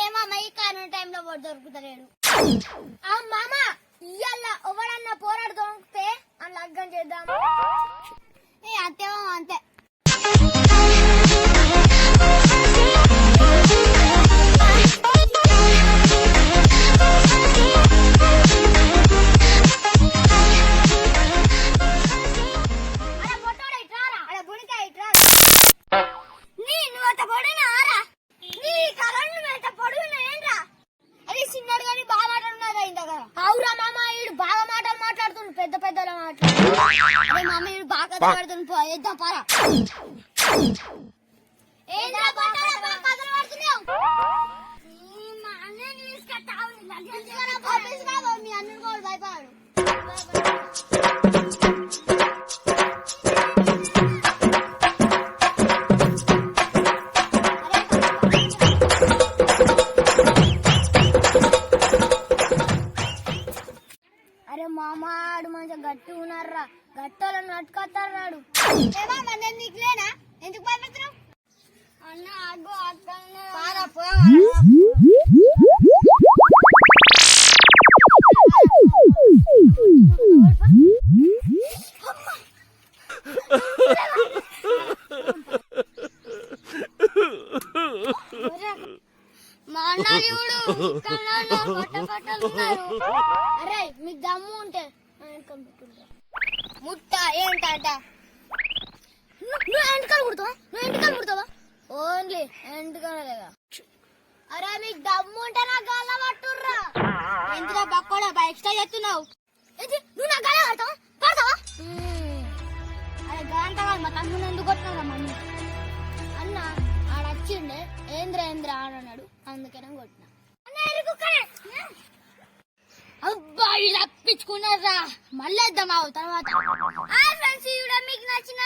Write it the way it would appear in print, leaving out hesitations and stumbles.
ఏమమ్మా ఈ కరోనా టైంలో వాడు దొరుకుతలేడు. మామ ఇయ్యాల ఎవడన్నా పోరాడు దొరికితే అని లగ్గం చేద్దాం. అంతేమో అంతే. పెద్ద పెద్దల మాట్లాడుతున్నాడు. మామ వీడు బాగా పడుతుంది పోయేద్దాం పారా. మీ అన్న కూడా భయపడాడు. అరే మామాడు మంచిగా గట్టి ఉన్నారా, గట్టోళ్ళని నట్టుకొస్తాడు. నేను నీకు లేనా, ఎందుకు భయపెడుతున్నావు? అన్న అగ్గో మా అన్న చూడు అరే మీకు దమ్ము ఉంటే ముట్ట ఏంటంట. నువ్వు ఎంటకాలు కుడతావా? ఓన్లీ ఎంటకాలేగా. అరే మీకు దమ్ము ఉంటే నా గల్ల పట్టుర్రా. ఎందుకు బక్కోడా ఎక్స్ట్రా చేస్తున్నావు? నువ్వు నా గల్ల పడతావా? అరే గంట కాదు, మా తమ్ముడు ఎందుకు కొట్టినావు? మమ్మీ అన్న ఆడొచ్చిండే ఏంద్ర ఆడన్నాడు, అందుకనే కొట్టినా. అబ్బాయి తప్పించుకున్నారా, మళ్ళీ వేద్దాం తర్వాత. మీకు నచ్చిన